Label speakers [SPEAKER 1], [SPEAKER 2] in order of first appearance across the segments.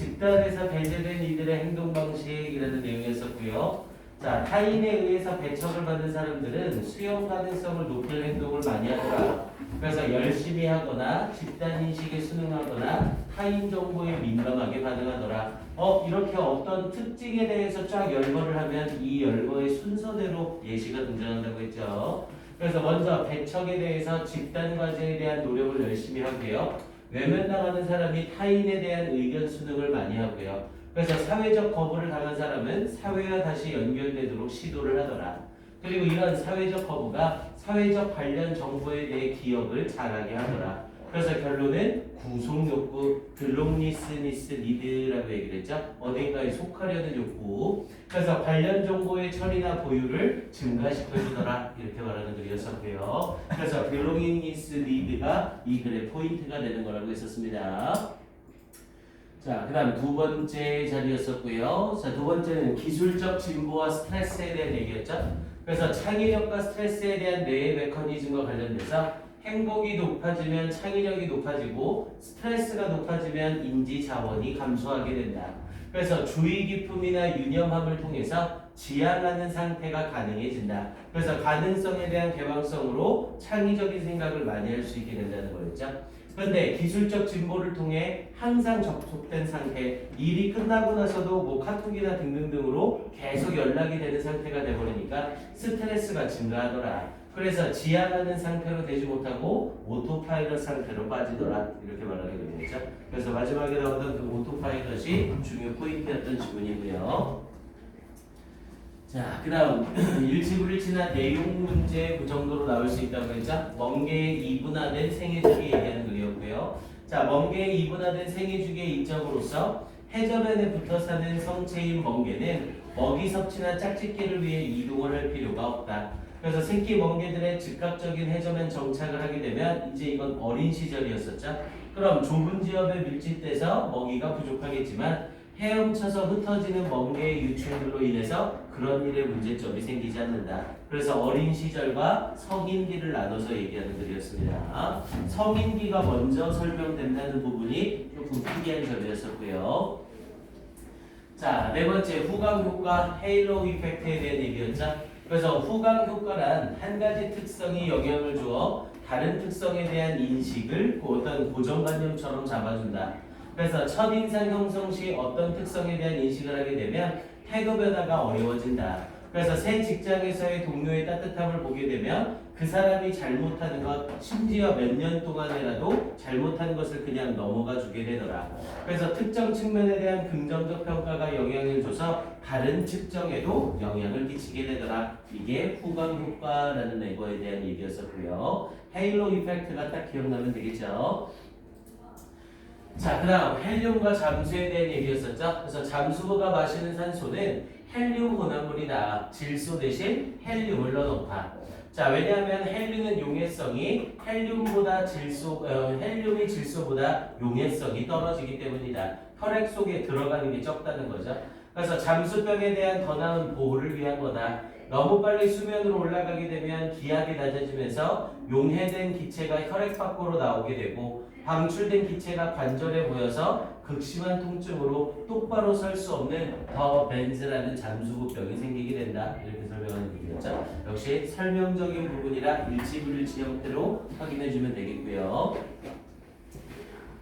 [SPEAKER 1] 집단에서 배제된 이들의 행동 방식이라는 내용이었었고요. 자, 타인에 의해서 배척을 받는 사람들은 수용 가능성을 높일 행동을 많이 하더라. 그래서 열심히 하거나 집단 인식에 순응하거나 타인 정보에 민감하게 반응하더라. 이렇게 어떤 특징에 대해서 쫙 열거를 하면 이 열거의 순서대로 예시가 등장한다고 했죠. 그래서 먼저 배척에 대해서 집단 과제에 대한 노력을 열심히 하고요. 외면당하는 사람이 타인에 대한 의견 수능을 많이 하고요. 그래서 사회적 거부를 당한 사람은 사회와 다시 연결되도록 시도를 하더라. 그리고 이런 사회적 거부가 사회적 관련 정보에 대해 기억을 잘하게 하더라. 그래서 결론은 구속욕구, belongingness need라고 얘기를 했죠. 어딘가에 속하려는 욕구. 그래서 관련 정보의 처리나 보유를 증가시켜주더라. 이렇게 말하는 글이었었고요. 그래서 belongingness need가 이 글의 포인트가 되는 거라고 했었습니다. 자, 그 다음 두 번째 자리였었고요. 자, 두 번째는 기술적 진보와 스트레스에 대한 얘기였죠. 그래서 창의력과 스트레스에 대한 뇌의 메커니즘과 관련돼서 행복이 높아지면 창의력이 높아지고 스트레스가 높아지면 인지 자원이 감소하게 된다. 그래서 주의 깊음이나 유념함을 통해서 지향하는 상태가 가능해진다. 그래서 가능성에 대한 개방성으로 창의적인 생각을 많이 할 수 있게 된다는 거였죠. 그런데 기술적 진보를 통해 항상 접속된 상태, 일이 끝나고 나서도 뭐 카톡이나 등등등으로 계속 연락이 되는 상태가 되버리니까 스트레스가 증가하더라. 그래서 지향하는 상태로 되지 못하고 오토파일럿 상태로 빠지더라. 이렇게 말하게 되겠죠. 그래서 마지막에 나오던 그 오토파일럿이 중요 포인트였던 지문이고요. 자, 그 다음 일치불일치나 내용 문제 그 정도로 나올 수 있다고 했죠. 멍게의 이분화된 생애주기 얘기하는 글이었고요. 자, 멍게의 이분화된 생애주기의 이점으로서 해저변에 붙어 사는 성체인 멍게는 먹이 섭취나 짝짓기를 위해 이동을 할 필요가 없다. 그래서 새끼 멍게들의 즉각적인 해저변 정착을 하게 되면 이제 이건 어린 시절이었었죠. 그럼 좁은 지역에 밀집돼서 먹이가 부족하겠지만 헤엄쳐서 흩어지는 멍게의 유충들로 인해서 그런 일에 문제점이 생기지 않는다. 그래서 어린 시절과 성인기를 나눠서 얘기하는 글이었습니다. 성인기가 먼저 설명된다는 부분이 조금 특이한 점이었었고요. 자, 네 번째 후광 효과 헤일로 이펙트에 대한 얘기였죠. 그래서 후광 효과란 한 가지 특성이 영향을 주어 다른 특성에 대한 인식을 어떤 고정관념처럼 잡아준다. 그래서 첫인상 형성 시 어떤 특성에 대한 인식을 하게 되면 태도 변화가 어려워진다. 그래서 새 직장에서의 동료의 따뜻함을 보게 되면 그 사람이 잘못하는 것, 심지어 몇 년 동안이라도 잘못한 것을 그냥 넘어가 주게 되더라. 그래서 특정 측면에 대한 긍정적 평가가 영향을 줘서 다른 측정에도 영향을 끼치게 되더라. 이게 후광 효과라는 거에 대한 얘기였었고요. 헤일로 이펙트가 딱 기억나면 되겠죠. 자, 그 다음 헬륨과 잠수에 대한 얘기였었죠. 그래서 잠수부가 마시는 산소는 헬륨 혼합물이다. 질소 대신 헬륨을 넣어놓다. 자, 왜냐하면 헬륨은 용해성이 헬륨이 질소보다 용해성이 떨어지기 때문이다. 혈액 속에 들어가는 게 적다는 거죠. 그래서 잠수병에 대한 더 나은 보호를 위한 거다. 너무 빨리 수면으로 올라가게 되면 기압이 낮아지면서 용해된 기체가 혈액 밖으로 나오게 되고 방출된 기체가 관절에 모여서 극심한 통증으로 똑바로 설 수 없는 더 벤즈라는 잠수부병이 생기게 된다. 이렇게 설명하는 얘기였죠. 역시 설명적인 부분이라 일치불일치 형태로 확인해 주면 되겠고요.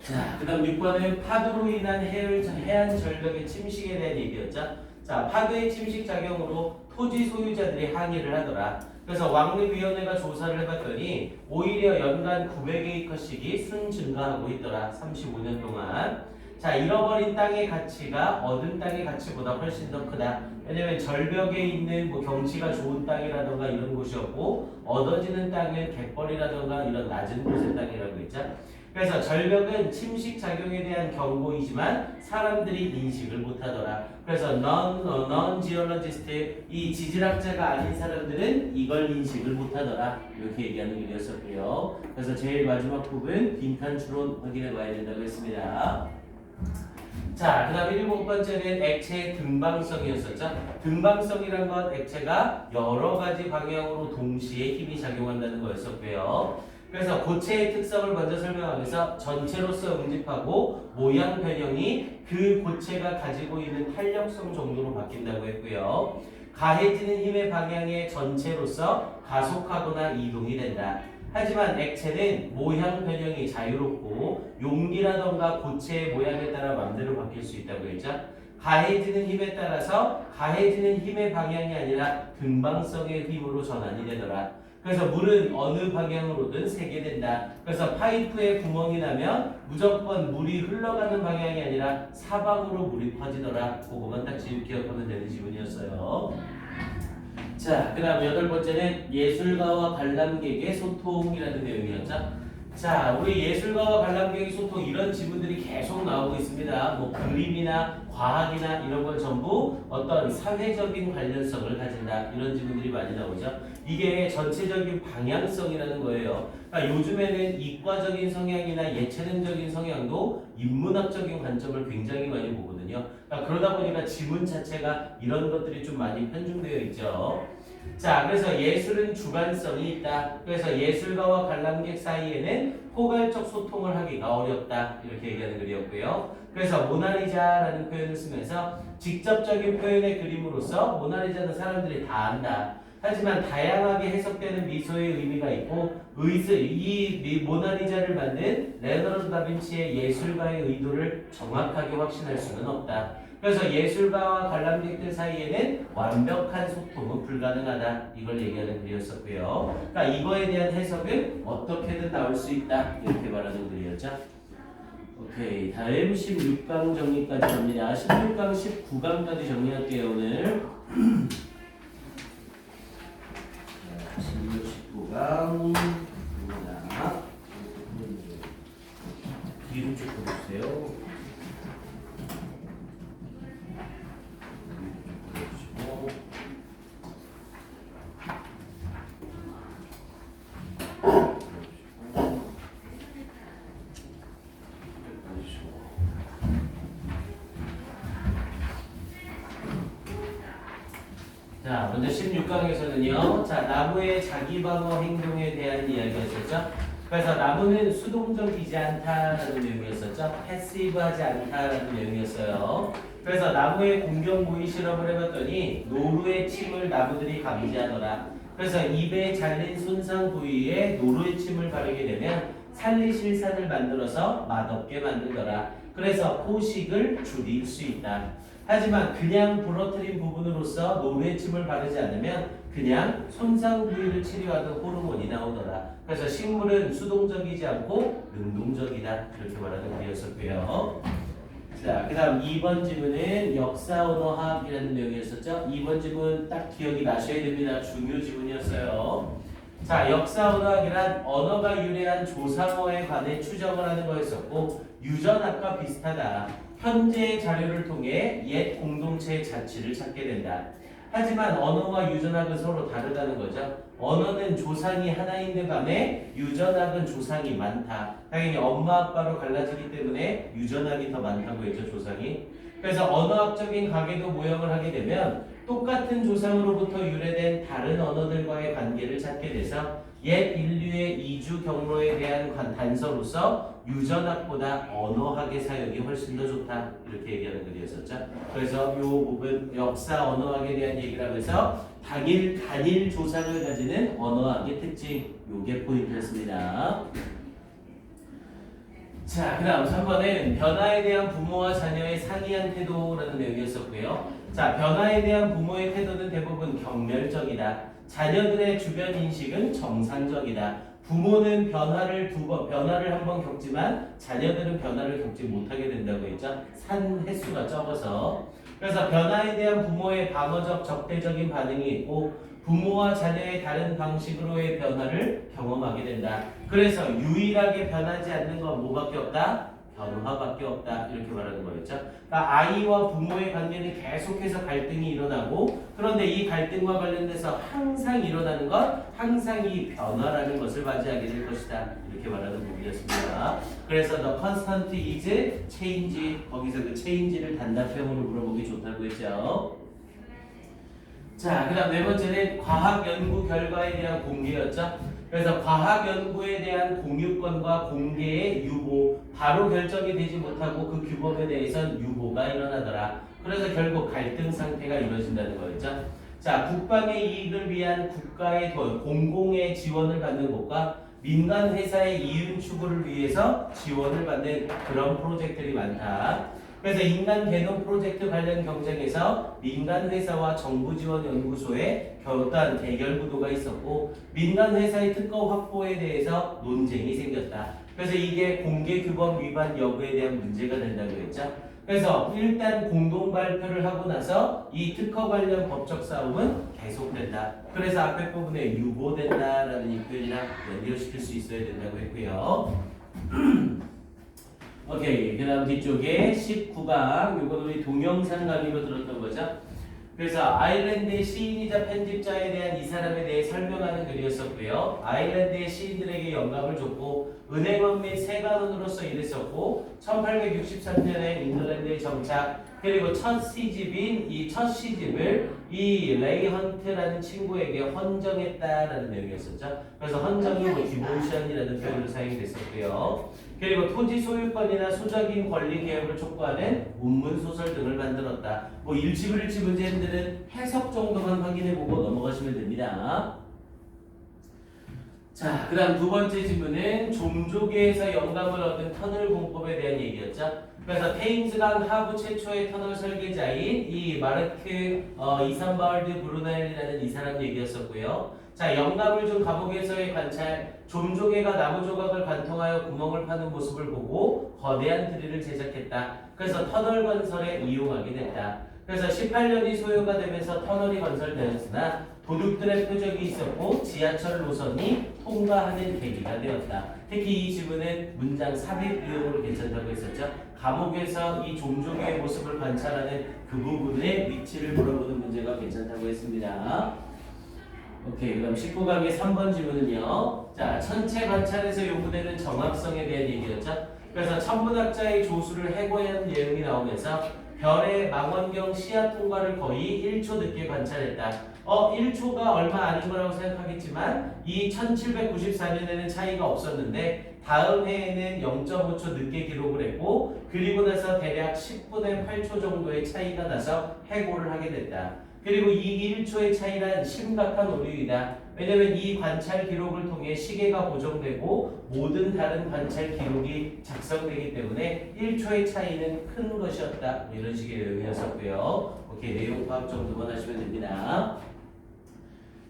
[SPEAKER 1] 자, 그 다음 6번은 파도로 인한 해안 절벽의 침식에 대한 얘기였죠. 자, 파도의 침식 작용으로 토지 소유자들이 항의를 하더라. 그래서 왕립위원회가 조사를 해봤더니 오히려 연간 900에이커씩이 순 증가하고 있더라. 35년 동안. 자, 잃어버린 땅의 가치가 얻은 땅의 가치보다 훨씬 더 크다. 왜냐면 절벽에 있는 뭐 경치가 좋은 땅이라던가 이런 곳이었고 얻어지는 땅은 갯벌이라던가 이런 낮은 곳의 땅이라고 했죠. 그래서 절벽은 침식 작용에 대한 경고이지만 사람들이 인식을 못하더라. 그래서 non-geologist, 이 지질학자가 아닌 사람들은 이걸 인식을 못하더라. 이렇게 얘기하는 일이었었고요. 그래서 제일 마지막 부분 빈칸 추론 확인해 봐야 된다고 했습니다. 자, 그 다음 7번째는 액체의 등방성이었었죠. 등방성이란 건 액체가 여러 가지 방향으로 동시에 힘이 작용한다는 거였었고요. 그래서 고체의 특성을 먼저 설명하면서 전체로서 응집하고 모양 변형이 그 고체가 가지고 있는 탄력성 정도로 바뀐다고 했고요. 가해지는 힘의 방향의 전체로서 가속하거나 이동이 된다. 하지만 액체는 모양 변형이 자유롭고 용기라던가 고체의 모양에 따라 마음대로 바뀔 수 있다고 했죠. 가해지는 힘에 따라서 가해지는 힘의 방향이 아니라 등방성의 힘으로 전환이 되더라. 그래서 물은 어느 방향으로든 새게 된다. 그래서 파이프에 구멍이 나면 무조건 물이 흘러가는 방향이 아니라 사방으로 물이 퍼지더라. 그거만 딱 기억하면 되는 지문이었어요. 자, 그 다음 8번째는 예술가와 관람객의 소통이라는 내용이었죠. 자, 우리 예술가와 관람객의 소통 이런 지문들이 계속 나오고 있습니다. 뭐 그림이나 과학이나 이런 걸 전부 어떤 사회적인 관련성을 가진다. 이런 지문들이 많이 나오죠. 이게 전체적인 방향성이라는 거예요. 그러니까 요즘에는 이과적인 성향이나 예체능적인 성향도 인문학적인 관점을 굉장히 많이 보거든요. 그러니까 그러다 보니까 지문 자체가 이런 것들이 좀 많이 편중되어 있죠. 자, 그래서 예술은 주관성이 있다. 그래서 예술가와 관람객 사이에는 포괄적 소통을 하기가 어렵다. 이렇게 얘기하는 글이었고요. 그래서 모나리자라는 표현을 쓰면서 직접적인 표현의 그림으로서 모나리자는 사람들이 다 안다. 하지만 다양하게 해석되는 미소의 의미가 있고 이 모나리자를 만든 레오나르도 다빈치의 예술가의 의도를 정확하게 확신할 수는 없다. 그래서 예술가와 관람객들 사이에는 완벽한 소통은 불가능하다. 이걸 얘기하는 글이었었고요. 그러니까 이거에 대한 해석은 어떻게든 나올 수 있다. 이렇게 말하는 글이었죠. 오케이. 다음 16강 정리까지 갑니다. 16강, 19강까지 정리할게요, 오늘. 16, 19강. 뒤로 쭉 보세요. 자, 먼저 16강에서는요. 자, 나무의 자기 방어 행동에 대한 이야기가 있었죠. 그래서 나무는 수동적이지 않다라는 내용이었었죠. 패시브하지 않다라는 내용이었어요. 그래서 나무의 공격 모의 실험을 해봤더니 노루의 침을 나무들이 감지하더라. 그래서 입에 잘린 손상 부위에 노루의 침을 바르게 되면 살리실산을 만들어서 맛없게 만들더라. 그래서 포식을 줄일 수 있다. 하지만 그냥 부러뜨린 부분으로서 노루의 침을 바르지 않으면 그냥 손상 부위를 치료하는 호르몬이 나오더라. 그래서 식물은 수동적이지 않고 능동적이다. 이렇게 말하는 글이었었고요. 자, 그 다음 2번 지문은 역사 언어학이라는 내용이었었죠. 2번 지문 딱 기억이 나셔야 됩니다. 중요 지문이었어요. 자, 역사 언어학이란 언어가 유래한 조상어에 관해 추정을 하는 거였었고 유전학과 비슷하다. 현재의 자료를 통해 옛 공동체의 자취를 찾게 된다. 하지만 언어와 유전학은 서로 다르다는 거죠. 언어는 조상이 하나인데 반해 유전학은 조상이 많다. 당연히 엄마 아빠로 갈라지기 때문에 유전학이 더 많다고 했죠, 조상이. 그래서 언어학적인 가계도 모형을 하게 되면 똑같은 조상으로부터 유래된 다른 언어들과의 관계를 찾게 돼서 옛 인류의 이주 경로에 대한 단서로서 유전학보다 언어학의 사역이 훨씬 더 좋다. 이렇게 얘기하는 글이었었죠. 그래서 이 부분 역사 언어학에 대한 얘기를 하면서 단일 조상을 가지는 언어학의 특징, 요게 포인트였습니다. 자, 그 다음 3번은 변화에 대한 부모와 자녀의 상이한 태도라는 내용이었었고요. 자, 변화에 대한 부모의 태도는 대부분 경멸적이다. 자녀들의 주변 인식은 정상적이다. 부모는 변화를 한 번 겪지만 자녀들은 변화를 겪지 못하게 된다고 했죠. 산 횟수가 적어서. 그래서 변화에 대한 부모의 방어적 적대적인 반응이 있고 부모와 자녀의 다른 방식으로의 변화를 경험하게 된다. 그래서 유일하게 변하지 않는 건 뭐밖에 없다? 변화밖에 없다. 이렇게 말하는 거였죠. 그러니까 아이와 부모의 관계는 계속해서 갈등이 일어나고 그런데 이 갈등과 관련돼서 항상 일어나는 건 항상 이 변화라는 것을 맞이하게 될 것이다. 이렇게 말하는 부분이었습니다. 그래서 the constant is change. 거기서 그 change를 단답형으로 물어보기 좋다고 했죠. 자, 그 다음 네 번째는 과학 연구 결과에 대한 공개였죠. 그래서 과학 연구에 대한 공유권과 공개의 유보, 바로 결정이 되지 못하고 그 규범에 대해선 유보가 일어나더라. 그래서 결국 갈등 상태가 이루어진다는 거였죠. 자, 국방의 이익을 위한 국가의 돈, 공공의 지원을 받는 것과 민간 회사의 이윤 추구를 위해서 지원을 받는 그런 프로젝트들이 많다. 그래서 인간 개놈 프로젝트 관련 경쟁에서 민간 회사와 정부 지원 연구소의 어떠한 대결 구도가 있었고 민간 회사의 특허 확보에 대해서 논쟁이 생겼다. 그래서 이게 공개 규범 위반 여부에 대한 문제가 된다고 했죠. 그래서 일단 공동 발표를 하고 나서 이 특허 관련 법적 싸움은 계속된다. 그래서 앞에 부분에 유보된다라는 이 표현이랑 연결시킬 수 있어야 된다고 했고요. 오케이. 그 다음 뒤쪽에 19강. 이건 우리 동영상 강의로 들었던 거죠. 그래서 아일랜드의 시인이자 편집자에 대한 이 사람에 대해 설명하는 글이었었고요. 아일랜드의 시인들에게 영감을 줬고 은행원 및 세관원으로서 일했었고 1863년에 잉글랜드에 정착. 그리고 첫 시집인 이 첫 시집을 이 레이 헌트라는 친구에게 헌정했다라는 내용이었었죠. 그래서 헌정이 뭐 디보션이라는 표현으로 사용이 됐었고요. 그리고 토지 소유권이나 소적인 권리 개혁을 촉구하는 운문 소설 등을 만들었다. 뭐 일치불일치 문제들은 해석 정도만 확인해보고 넘어가시면 됩니다. 자, 그 다음 두 번째 질문은 종조개에서 영감을 얻은 터널 공법에 대한 얘기였죠. 그래서 테임스강 하부 최초의 터널 설계자인 이 마르크 이산바울드 브루넬이라는 이 사람 얘기였었고요. 자, 영감을 준 감옥에서의 관찰, 종조개가 나무 조각을 관통하여 구멍을 파는 모습을 보고 거대한 드릴을 제작했다. 그래서 터널 건설에 이용하게 됐다. 그래서 18년이 소요가 되면서 터널이 건설되었으나 도둑들의 표적이 있었고 지하철 노선이 통과하는 계기가 되었다. 특히 이 지문은 문장 삽입 이용으로 괜찮다고 했었죠. 감옥에서 이 종조개의 모습을 관찰하는 그 부분의 위치를 물어보는 문제가 괜찮다고 했습니다. 오케이. 그 다음 19강의 3번 질문은요. 자, 천체 관찰에서 요구되는 정확성에 대한 얘기였죠. 그래서 천문학자의 조수를 해고한 내용이 나오면서 별의 망원경 시야 통과를 거의 1초 늦게 관찰했다. 1초가 얼마 아닌 거라고 생각하겠지만 이 1794년에는 차이가 없었는데 다음 해에는 0.5초 늦게 기록을 했고 그리고 나서 대략 10분의 8초 정도의 차이가 나서 해고를 하게 됐다. 그리고 이 1초의 차이란 심각한 오류이다. 왜냐면 이 관찰 기록을 통해 시계가 고정되고 모든 다른 관찰 기록이 작성되기 때문에 1초의 차이는 큰 것이었다. 이런 식의 내용이었었고요. 오케이, 내용 파악 정도만 하시면 됩니다.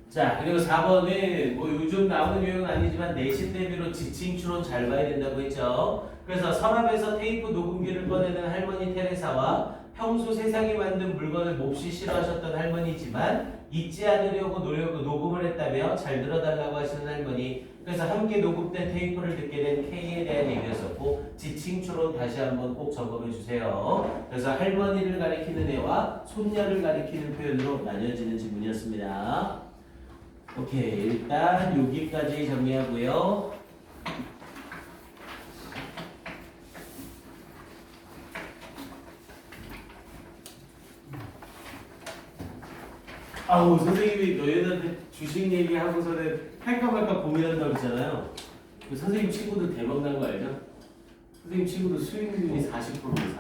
[SPEAKER 1] 자, 그리고 4번은 뭐 요즘 나오는 유형은 아니지만 내신 대비로 지칭 추론 잘 봐야 된다고 했죠. 그래서 서랍에서 테이프 녹음기를 꺼내는 할머니 테레사와 평소 세상에 만든 물건을 몹시 싫어하셨던 할머니지만 잊지 않으려고 녹음을 했다며 잘 들어달라고 하시는 할머니. 그래서 함께 녹음된 테이프를 듣게 된 K에 대한 얘기였었고 지칭 추론 다시 한번 꼭 점검해 주세요. 그래서 할머니를 가리키는 애와 손녀를 가리키는 표현으로 나뉘어지는 지문이었습니다. 오케이, 일단 여기까지 정리하고요. 아우, 선생님이 너희들한테 주식 얘기하고서는 할까 말까 고민한다고 했잖아요. 그 선생님 친구들 대박 난 거 알죠? 선생님 친구들 수익률이 40%예요,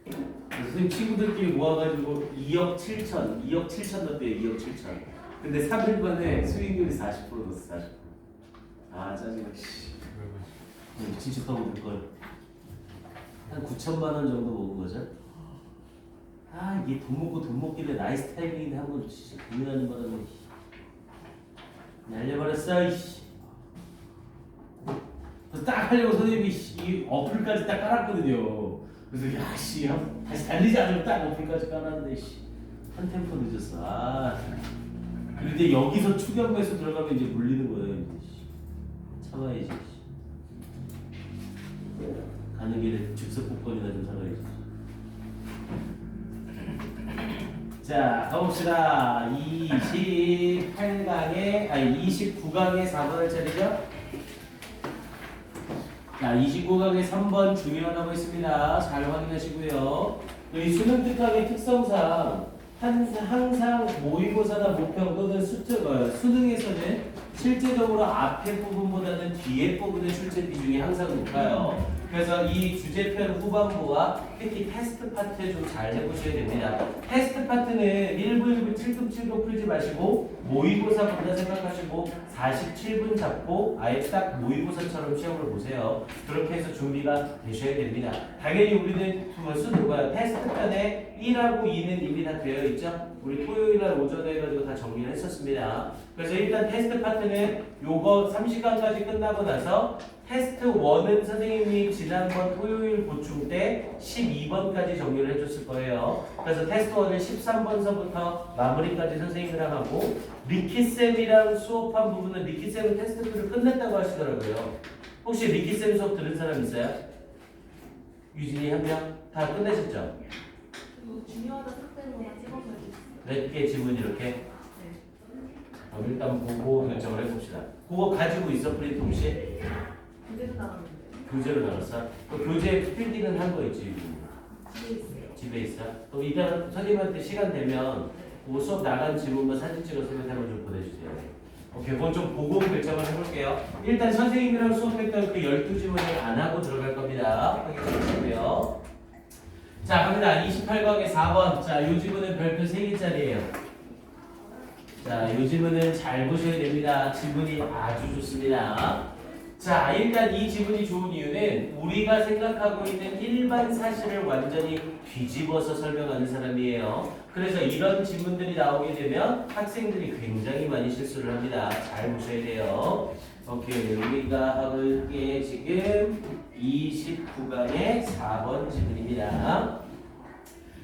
[SPEAKER 1] 40%. 선생님 친구들끼리 모아가지고 2억 7천 넣었대요, 2억 7천. 근데 3일 만에 수익률이 40% 넣었어, 40%. 아, 짜증나, 씨. 미친 척하고 놀걸. 한 9천만 원 정도 먹은 거죠? 아, 이게 돈 먹길래 나이스 타이밍인데 한번 진짜 고민하는 바람에 날려버렸어, 이씨. 그래서 딱 하려고 선생님이 이 어플까지 딱 깔았거든요. 그래서 야, 씨, 다시 달리지 않으면 딱 어플까지 깔았는데, 씨. 한 템포 늦었어. 아. 그런데 여기서 추격 매수 들어가면 이제 물리는 거예요, 이제. 참아야지. 가는 길에 즉석 복권이나 좀 사가야지. 자, 가봅시다. 29강의 4번을 차리죠? 자, 29강의 3번 중요하다고 했습니다. 잘 확인하시고요. 이 수능 특강의 특성상 항상 모의고사나 모평 또는 수능에서는 실제적으로 앞에 부분보다는 뒤에 부분의 출제 비중이 항상 높아요. 그래서 이 주제편 후반부와 특히 테스트 파트 좀 잘 해보셔야 됩니다. 테스트 파트는 1부 1부 7급 풀지 마시고 모의고사 본다 생각하시고 47분 잡고 아예 딱 모의고사처럼 시험을 보세요. 그렇게 해서 준비가 되셔야 됩니다. 당연히 우리는 쓰는 거야. 테스트 편에 1하고 2는 이미 다 되어 있죠. 우리 토요일날 오전에 해가지고 다 정리를 했었습니다. 그래서 일단 테스트 파트는 요거 3시간까지 끝나고 나서 테스트 1은 선생님이 지난번 토요일 보충 때 12번까지 정리를 해줬을 거예요. 그래서 테스트 1은 13번서부터 마무리까지 선생님이랑 하고 리키쌤이랑 수업한 부분은 리키쌤은 테스트 2를 끝냈다고 하시더라고요. 혹시 리키쌤 수업 들은 사람 있어요? 유진이 한 명? 다 끝내셨죠?
[SPEAKER 2] 중요하다 삭제로만 찍어서
[SPEAKER 1] 몇 개 지문 이렇게? 그럼 일단 보고 결정을 해봅시다. 그거 가지고 있어 프린트 혹시?
[SPEAKER 2] 교재도 나왔는데
[SPEAKER 1] 교재로 나눴어? 그 교재 필기는 한 거 있지?
[SPEAKER 2] 집에 있어요.
[SPEAKER 1] 집에 있어? 그럼 이따 선생님한테 시간 되면 그 수업 나간 지문만 사진 찍어서 한번 좀 보내주세요. 오케이, 그건 좀 보고 결정을 해볼게요. 일단 선생님이랑 수업했던 그 12지문을 안 하고 들어갈 겁니다. 확인해주시고요. 자, 갑니다. 28강의 4번. 자, 요 지문은 별표 3개짜리예요. 자, 요 지문은 잘 보셔야 됩니다. 지문이 아주 좋습니다. 자, 일단 이 지문이 좋은 이유는 우리가 생각하고 있는 일반 사실을 완전히 뒤집어서 설명하는 사람이에요. 그래서 이런 지문들이 나오게 되면 학생들이 굉장히 많이 실수를 합니다. 잘 보셔야 돼요. 오케이, 우리가 하볼 게 지금 29강의 4번 지문입니다.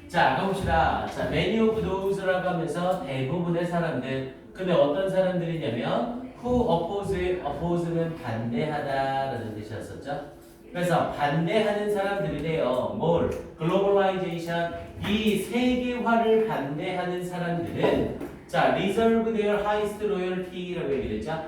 [SPEAKER 1] 자, 가봅시다. 자, many of those라고 하면서 대부분의 사람들. 근데 어떤 사람들이냐면 who oppose는 반대하다라는 뜻이었었죠. 그래서 반대하는 사람들이래요. 뭘? 글로벌라이제이션, 이 세계화를 반대하는 사람들은 자, reserve their highest loyalty라고 얘기했죠.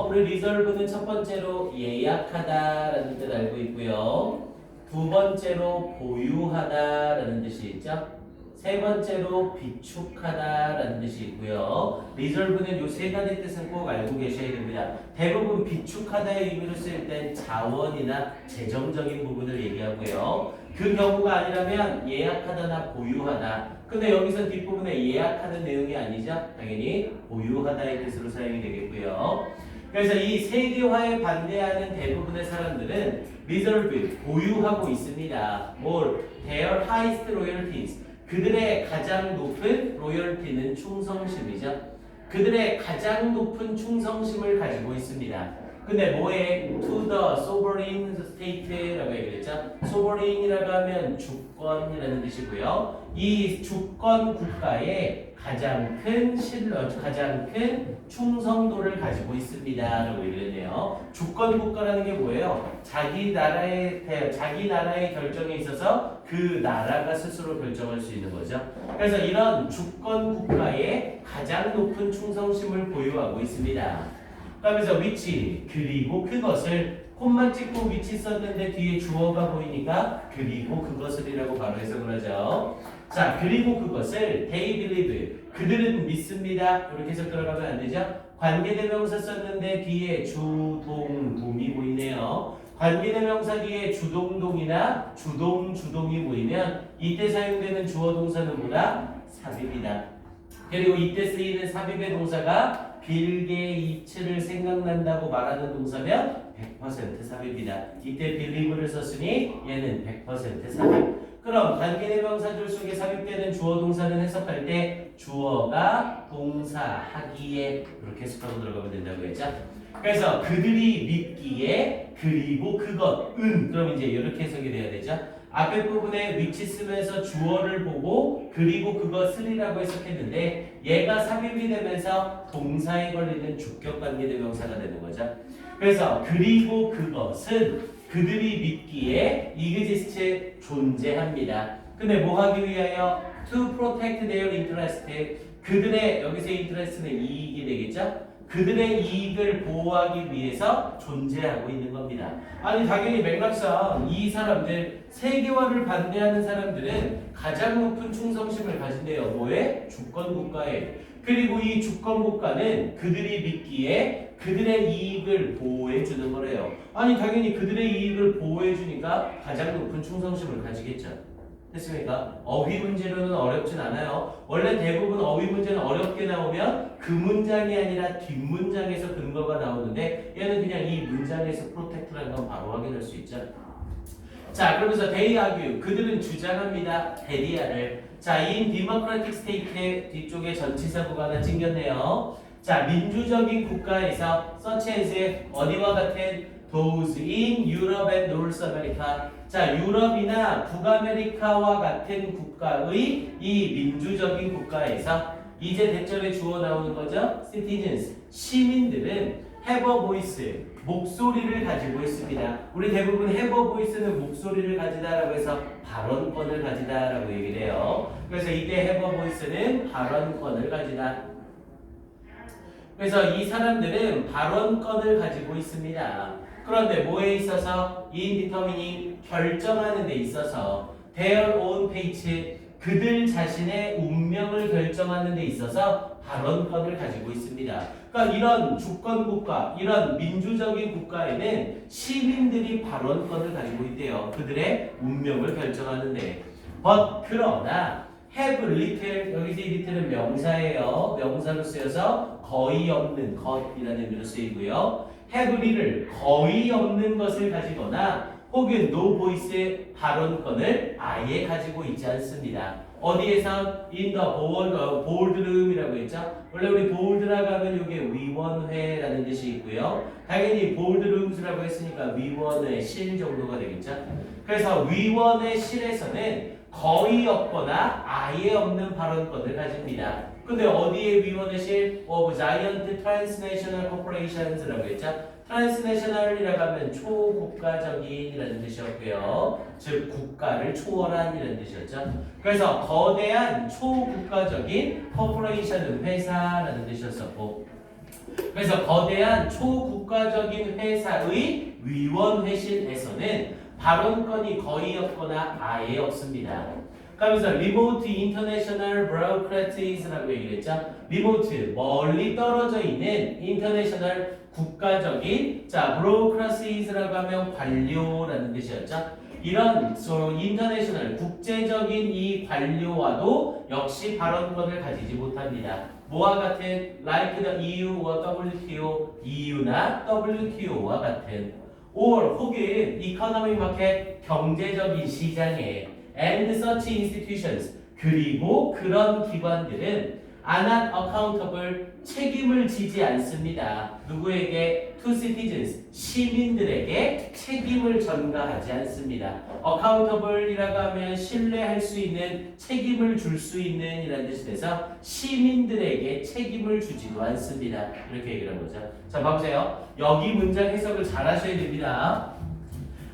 [SPEAKER 1] 우리 reserve는 첫 번째로 예약하다라는 뜻 알고 있고요. 두 번째로 보유하다라는 뜻이 있죠. 세 번째로 비축하다라는 뜻이 있고요. reserve는 요 세 가지 뜻은 꼭 알고 계셔야 됩니다. 대부분 비축하다의 의미로 쓰일 땐 자원이나 재정적인 부분을 얘기하고요. 그 경우가 아니라면 예약하다나 보유하다. 근데 여기서 뒷부분에 예약하는 내용이 아니죠. 당연히 보유하다의 뜻으로 사용이 되겠고요. 그래서 이 세계화에 반대하는 대부분의 사람들은 reserve, 보유하고 있습니다. 뭘? their highest loyalties. 그들의 가장 높은 로열티는 충성심이죠. 그들의 가장 높은 충성심을 가지고 있습니다. 근데 뭐에? to the sovereign state라고 얘기했죠. sovereign이라고 하면 주권이라는 뜻이고요. 이 주권 국가에 가장 큰 가장 큰 충성도를 가지고 있습니다라고 얘기했네요. 주권 국가라는 게 뭐예요? 자기 나라의 결정에 있어서 그 나라가 스스로 결정할 수 있는 거죠. 그래서 이런 주권 국가에 가장 높은 충성심을 보유하고 있습니다. 그러면서 which, 그리고 그것을 콤만 찍고 which 썼는데 뒤에 주어가 보이니까 그리고 그것을이라고 바로 해석을 하죠. 자, 그리고 그것을 they believe, 그들은 믿습니다. 이렇게 해석 들어가면 안 되죠. 관계대명사 썼는데 뒤에 주동동이 보이네요. 관계대명사 뒤에 주동동이나 주동이 보이면 이때 사용되는 주어 동사는 뭐다? 삽입이다. 그리고 이때 쓰이는 삽입의 동사가 빌게 이츠를 생각난다고 말하는 동사면 100% 삽입이다. 이때 believe를 썼으니 얘는 100% 삽입. 그럼 관계대명사들 속에 삽입되는 주어 동사는 해석할 때 주어가 동사 하기에 이렇게 해석하고 들어가면 된다고 했죠. 그래서 그들이 믿기에 그리고 그것은 그럼 이제 이렇게 해석이 돼야 되죠. 앞에 부분에 which 쓰면서 주어를 보고 그리고 그것을이라고 해석했는데 얘가 삽입이 되면서 동사에 걸리는 주격 관계대명사가 되는 거죠. 그래서 그리고 그것은 그들이 믿기에 exist 존재합니다. 근데 뭐 하기 위하여? to protect their interest. 그들의 여기서 interest는 이익이 되겠죠? 그들의 이익을 보호하기 위해서 존재하고 있는 겁니다. 아니 당연히 맥락상 이 사람들 세계화를 반대하는 사람들은 가장 높은 충성심을 가진대요. 뭐에? 주권국가에. 그리고 이 주권국가는 그들이 믿기에 그들의 이익을 보호해 주는 거래요. 아니 당연히 그들의 이익을 보호해 주니까 가장 높은 충성심을 가지겠죠. 됐습니까? 어휘 문제로는 어렵진 않아요. 원래 대부분 어휘 문제는 어렵게 나오면 그 문장이 아니라 뒷문장에서 근거가 나오는데 얘는 그냥 이 문장에서 프로텍트라는 건 바로 확인할 수 있죠. 자, 그러면서 they argue, 그들은 주장합니다. 대리아를. 자, in democratic state의 뒤쪽에 전치사구가 하나 찍혔네요. 자, 민주적인 국가에서 such as 어디와 같은 those in Europe and North America. 자, 유럽이나 북아메리카와 같은 국가의 이 민주적인 국가에서 이제 대절에 주어 나오는 거죠. citizens, 시민들은 have a voice, 목소리를 가지고 있습니다. 우리 대부분 have a voice는 목소리를 가지다라고 해서 발언권을 가지다라고 얘기를 해요. 그래서 이때 have a voice는 발언권을 가지다. 그래서 이 사람들은 발언권을 가지고 있습니다. 그런데 뭐에 있어서? in determining, 결정하는 데 있어서 their own fate, 그들 자신의 운명을 결정하는 데 있어서 발언권을 가지고 있습니다. 그러니까 이런 주권국가, 이런 민주적인 국가에는 시민들이 발언권을 가지고 있대요. 그들의 운명을 결정하는데. but 그러나 have little, 여기서 이 little은 명사예요. 명사로 쓰여서 거의 없는 것이라는 의미로 쓰이고요. have little, 거의 없는 것을 가지거나 혹은 no voice, 발언권을 아예 가지고 있지 않습니다. 어디에서? in the boardroom이라고 했죠. 원래 우리 board라고 하면 이게 위원회라는 뜻이 있고요. 당연히 boardrooms라고 했으니까 위원회 실 정도가 되겠죠. 그래서 위원회 실에서는 거의 없거나 아예 없는 발언권을 가집니다. 근데 어디에 위원회실? of giant transnational corporations라고 했죠. transnational이라고 하면 초국가적인이라는 뜻이었고요. 즉 국가를 초월한이라는 뜻이었죠. 그래서 거대한 초국가적인 corporation은 회사라는 뜻이었었고, 그래서 거대한 초국가적인 회사의 위원회실에서는 발언권이 거의 없거나 아예 없습니다. 그러면서 remote international bureaucraties라고 얘기했죠. remote, 멀리 떨어져 있는 international, 국가적인, 자, bureaucraties라고 하면 관료라는 뜻이었죠. 이런 international, 국제적인 이 관료와도 역시 발언권을 가지지 못합니다. 뭐와 같은? like the EU와 WTO, EU나 WTO와 같은. or 혹은 economic market, 경제적인 시장에 and such institutions, 그리고 그런 기관들은 are not accountable, 책임을 지지 않습니다. 누구에게? to citizens, 시민들에게 책임을 전가하지 않습니다. accountable이라고 하면 신뢰할 수 있는, 책임을 줄 수 있는 이라는 뜻이 돼서 시민들에게 책임을 주지도 않습니다. 이렇게 얘기를 한 거죠. 자, 봐보세요. 여기 문장 해석을 잘 하셔야 됩니다.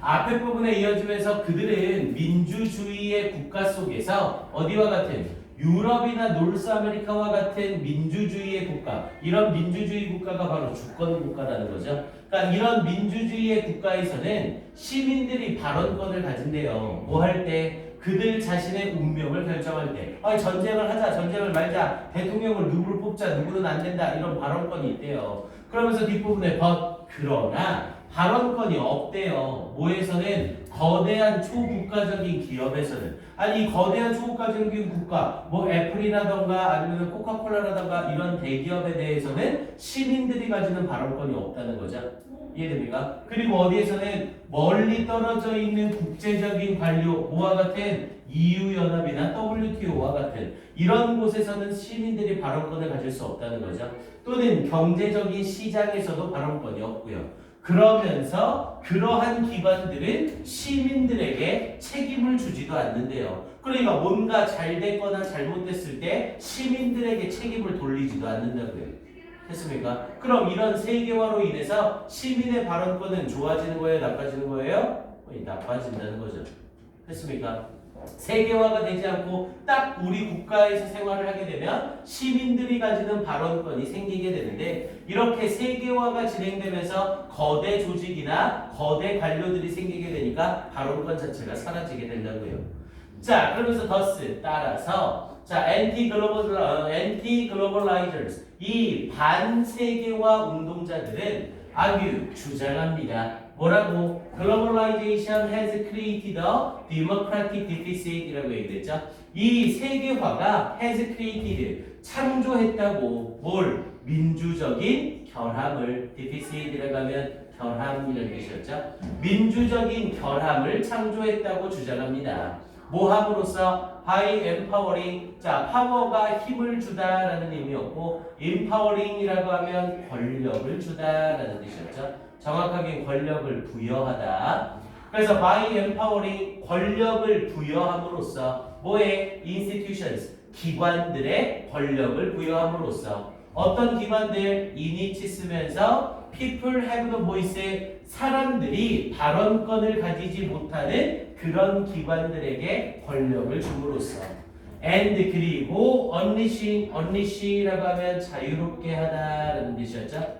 [SPEAKER 1] 앞에 부분에 이어지면서 그들은 민주주의의 국가 속에서 어디와 같은? 유럽이나 노스 아메리카와 같은 민주주의의 국가, 이런 민주주의 국가가 바로 주권 국가라는 거죠. 그러니까 이런 민주주의의 국가에서는 시민들이 발언권을 가진대요. 뭐 할 때? 그들 자신의 운명을 결정할 때. 전쟁을 하자, 전쟁을 말자, 대통령을 누구를 뽑자, 누구는 안 된다, 이런 발언권이 있대요. 그러면서 뒷부분에 but, 그러나 발언권이 없대요. 뭐에서는? 거대한 초국가적인 기업에서는. 아니, 거대한 초국가적인 국가, 뭐 애플이라던가 아니면 코카콜라라던가 이런 대기업에 대해서는 시민들이 가지는 발언권이 없다는 거죠. 이해됩니까? 그리고 어디에서는 멀리 떨어져 있는 국제적인 관료, 뭐와 같은? EU연합이나 WTO와 같은 이런 곳에서는 시민들이 발언권을 가질 수 없다는 거죠. 또는 경제적인 시장에서도 발언권이 없고요. 그러면서 그러한 기관들은 시민들에게 책임을 주지도 않는데요. 그러니까 뭔가 잘 됐거나 잘못됐을 때 시민들에게 책임을 돌리지도 않는다고요. 됐습니까? 그럼 이런 세계화로 인해서 시민의 발언권은 좋아지는 거예요? 나빠지는 거예요? 나빠진다는 거죠. 됐습니까? 세계화가 되지 않고 딱 우리 국가에서 생활을 하게 되면 시민들이 가지는 발언권이 생기게 되는데 이렇게 세계화가 진행되면서 거대 조직이나 거대 관료들이 생기게 되니까 발언권 자체가 사라지게 된다고요. 자, 그러면서 thus 따라서 자, anti-globalizers 이 반세계화 운동자들은 argue 주장합니다. 뭐라고? Globalization has created a democratic deficit이라고 얘기했죠. 이 세계화가 has created 창조했다고 뭘? 민주적인 결함을 deficit이라고 하면 결함이라는 뜻이었죠. 민주적인 결함을 창조했다고 주장합니다. 뭐 함으로써 by empowering 자 파워가 힘을 주다라는 의미였고 empowering이라고 하면 권력을 주다라는 뜻이었죠. 정확하게 권력을 부여하다. 그래서 by empowering 권력을 부여함으로써 뭐에 institutions 기관들의 권력을 부여함으로써 어떤 기관들 이니치 쓰면서 people have the voice 사람들이 발언권을 가지지 못하는 그런 기관들에게 권력을 줌으로써 and 그리고 unleashing이라고 하면 자유롭게 하다라는 뜻이었죠.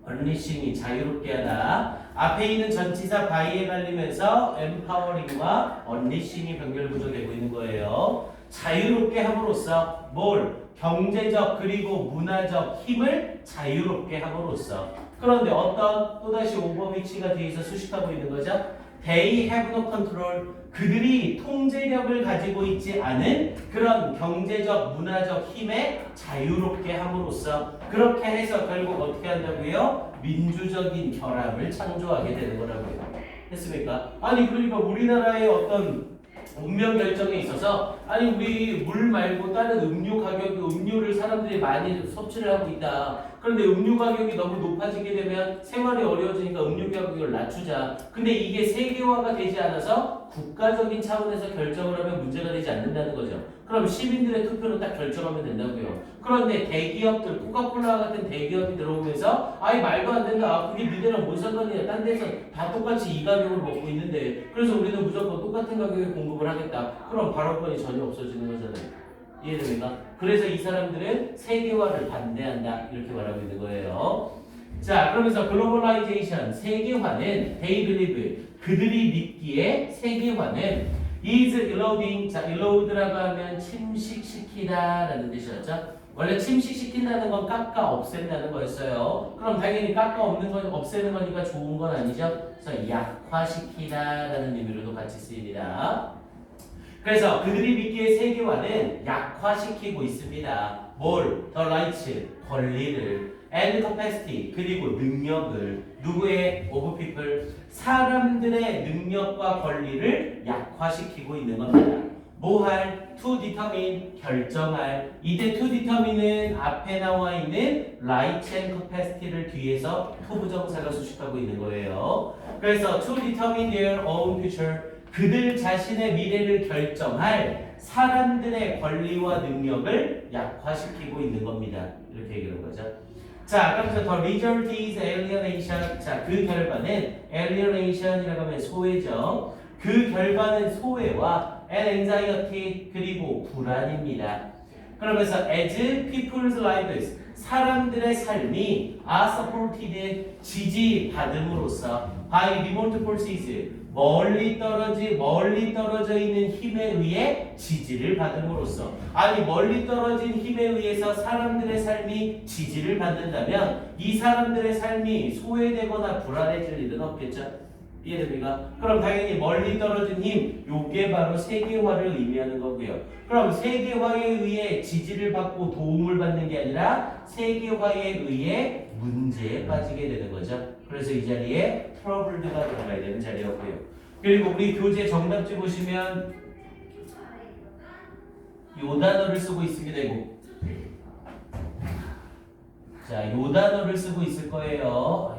[SPEAKER 1] unleashing이 자유롭게 하다. 앞에 있는 전치사 by에 갈리면서 empowering과 unleashing이 병렬 구조되고 있는 거예요. 자유롭게 함으로써 뭘? 경제적 그리고 문화적 힘을 자유롭게 함으로써 그런데 어떤 또다시 오버위치가 뒤에서 수식하고 있는 거죠? They have no control 그들이 통제력을 가지고 있지 않은 그런 경제적 문화적 힘에 자유롭게 함으로써 그렇게 해서 결국 어떻게 한다고요? 민주적인 결함을 창조하게 되는 거라고요. 됐습니까? 아니 그러니까 우리나라의 어떤 운명 결정에 있어서 아니 우리 물 말고 다른 음료를 사람들이 많이 섭취를 하고 있다. 그런데 음료 가격이 너무 높아지게 되면 생활이 어려워지니까 음료 가격을 낮추자. 근데 이게 세계화가 되지 않아서 국가적인 차원에서 결정을 하면 문제가 되지 않는다는 거죠. 그럼 시민들의 투표로 딱 결정하면 된다고요. 그런데 대기업들, 코카콜라 같은 대기업이 들어오면서 아이 말도 안 된다. 아, 그게 니네랑 뭔 상관이야. 딴 데서 다 똑같이 이 가격을 먹고 있는데 그래서 우리는 무조건 똑같은 가격에 공급을 하겠다. 그럼 발언권이 전혀 없어지는 거잖아요. 이해됩니까? 그래서 이 사람들은 세계화를 반대한다. 이렇게 말하고 있는 거예요. 자, 그러면서 글로벌라이제이션, 세계화는 they believe, 그들이 믿기에 세계화는 is eroding, 자, erode라고 하면 침식시키다 라는 뜻이었죠. 원래 침식시킨다는 건 깎아 없앤다는 거였어요. 그럼 당연히 깎아 없애는 거니까 좋은 건 아니죠. 그래서 약화시키다 라는 의미로도 같이 쓰입니다. 그래서 그들이 믿기에 세계화는 약화시키고 있습니다. 뭘? The rights, 권리를 and capacity, 그리고 능력을 누구의? of people, 사람들의 능력과 권리를 약화시키고 있는 겁니다. 뭐 할? to determine, 결정할. 이때 to determine은 앞에 나와 있는 rights and capacity를 뒤에서 to 부정사가 수식하고 있는 거예요. 그래서 to determine their own future, 그들 자신의 미래를 결정할 사람들의 권리와 능력을 약화시키고 있는 겁니다. 이렇게 얘기하는 거죠. 자, 그래서 the result is alienation. 자, 그 결과는 alienation이라고 하면 소외죠. 그 결과는 소외와 and anxiety 그리고 불안입니다. 그러면서 as people's lives 사람들의 삶이 are supported 지지받음으로써 by remote forces 멀리 떨어져 있는 힘에 의해 지지를 받음으로써 아니 멀리 떨어진 힘에 의해서 사람들의 삶이 지지를 받는다면 이 사람들의 삶이 소외되거나 불안해질 일은 없겠죠. 이해됩니까? 그럼 당연히 멀리 떨어진 힘 요게 바로 세계화를 의미하는 거고요. 그럼 세계화에 의해 지지를 받고 도움을 받는 게 아니라 세계화에 의해 문제에 빠지게 되는 거죠. 그래서 이 자리에 트러블드가 들어가야 되는 자리였고요. 그리고 우리 교재 정답지 보시면 요 단어를 쓰고 있게 되고 자, 요 단어를 쓰고 있을 거예요.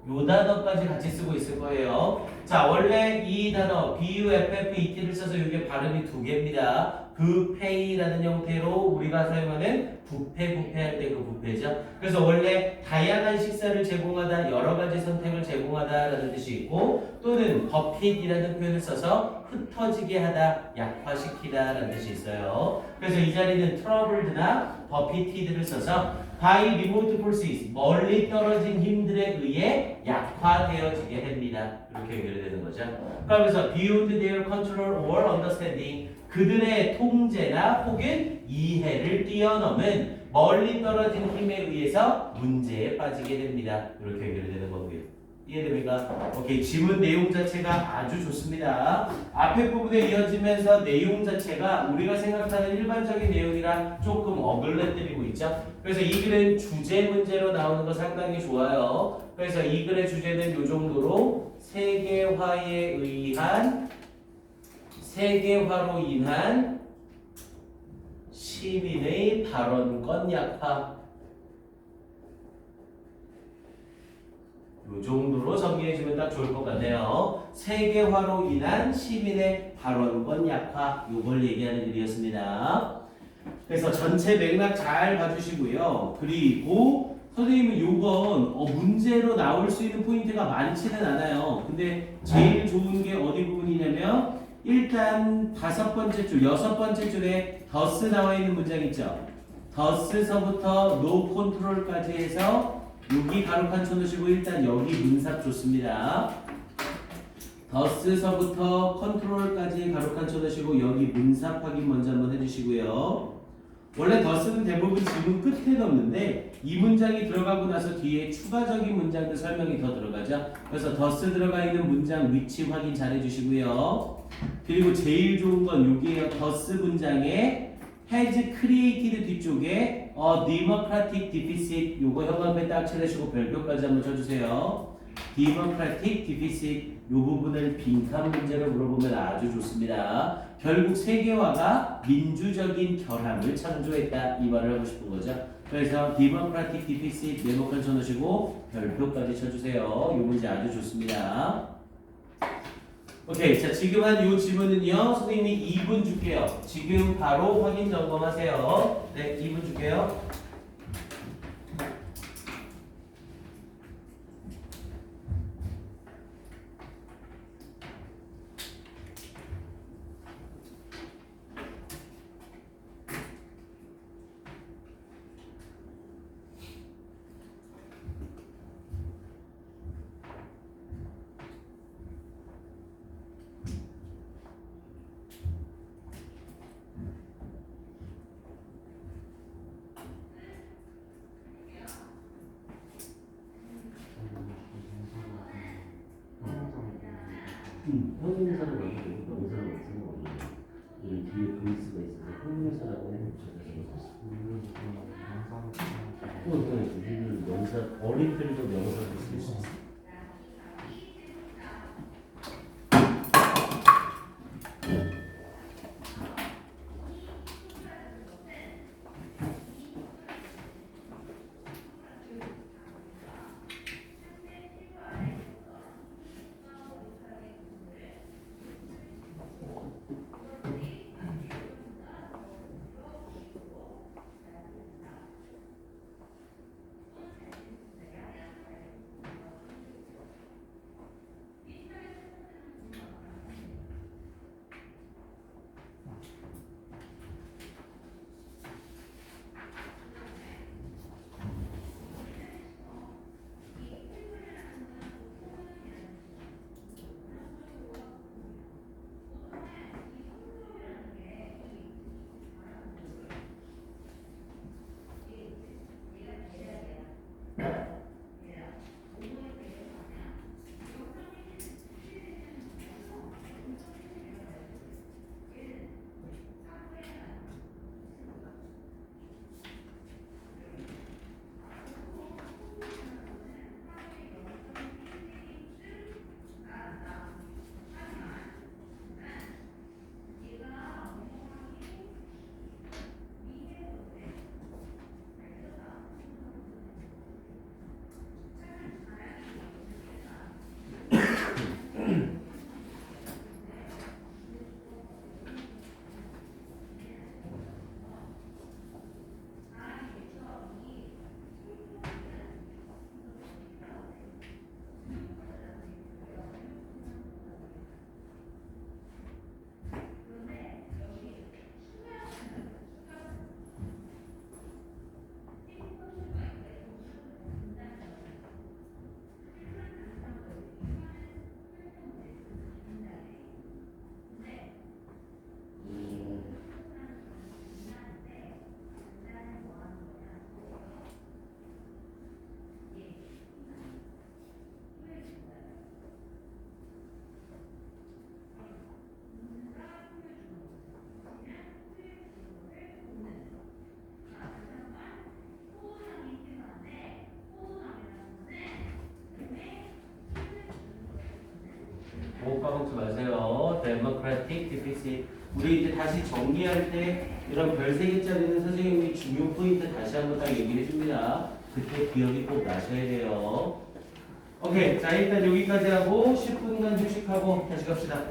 [SPEAKER 1] 요 단어까지 같이 쓰고 있을 거예요. 자, 원래 이 단어 BUFFET를 써서 이게 발음이 두 개입니다. 부페이라는 형태로 우리가 사용하는 부페할 때 그 부페죠. 그래서 원래 다양한 식사를 제공하다, 여러 가지 선택을 제공하다라는 뜻이 있고, 또는 버핏이라는 표현을 써서 흩어지게 하다, 약화시키다라는 뜻이 있어요. 그래서 이 자리는 troubled나 buffeted를 써서 by remote forces, 멀리 떨어진 힘들에 의해 약화되어지게 합니다. 이렇게 연결되는 거죠. 그러면서 beyond their control or understanding, 그들의 통제나 혹은 이해를 뛰어넘은 멀리 떨어진 힘에 의해서 문제에 빠지게 됩니다. 이렇게 연결되는 거고요. 이해됩니까? 오케이. 지문 내용 자체가 아주 좋습니다. 앞에 부분에 이어지면서 내용 자체가 우리가 생각하는 일반적인 내용이랑 조금 어글러뜨리고 있죠. 그래서 이 글은 주제 문제로 나오는 거 상당히 좋아요. 그래서 이 글의 주제는 이 정도로 세계화로 인한 시민의 발언권 약화, 이 정도로 정리해주면 딱 좋을 것 같네요. 세계화로 인한 시민의 발언권 약화, 이걸 얘기하는 일이었습니다. 그래서 전체 맥락 잘 봐주시고요. 그리고 선생님은 요건 문제로 나올 수 있는 포인트가 많지는 않아요. 근데 제일 좋은 게 어디 부분이냐면 일단 여섯 번째 줄에 더스 나와 있는 문장 있죠. 더스서부터 no control까지 해서 여기 가로칸 쳐놓으시고 일단 여기 문삽 좋습니다. 더스서부터 컨트롤까지 가로칸 쳐놓으시고 여기 문삽 확인 먼저 한번 해주시고요. 원래 더스는 대부분 지문 끝에 넣는데 이 문장이 들어가고 나서 뒤에 추가적인 문장들 설명이 더 들어가죠. 그래서 더스 들어가 있는 문장 위치 확인 잘 해주시고요. 그리고 제일 좋은 건 여기에요. 더스 문장에 has created 뒤쪽에 democratic deficit, 요거 형광펜 딱 칠해주시고 별표까지 한번 쳐주세요. democratic deficit, 요 부분을 빈칸 문제로 물어보면 아주 좋습니다. 결국 세계화가 민주적인 결함을 창조했다, 이 말을 하고 싶은 거죠. 그래서 democratic deficit 네모칸 쳐놓으시고 별표까지 쳐주세요. 요 문제 아주 좋습니다. 오케이. 자, 지금 한 요 지문은요, 선생님이 2분 줄게요. 지금 바로 확인 점검하세요. 네, 2분 줄게요. 형용사로 넣어도 되고 명사로 넣어도 되고 우리 뒤에 베이스가 있어서 형용사라고 해놓으셔서 우리는 명사 어린들도 명사로 쓸 수 있어요. 오 까먹지 마세요. Democratic deficit. 우리 이제 다시 정리할 때 이런 별 3개짜리는 선생님이 중요 포인트 다시 한번 딱 얘기를 해줍니다. 그때 기억이 꼭 나셔야 돼요. 오케이. 자, 일단 여기까지 하고 10분간 휴식하고 다시 갑시다.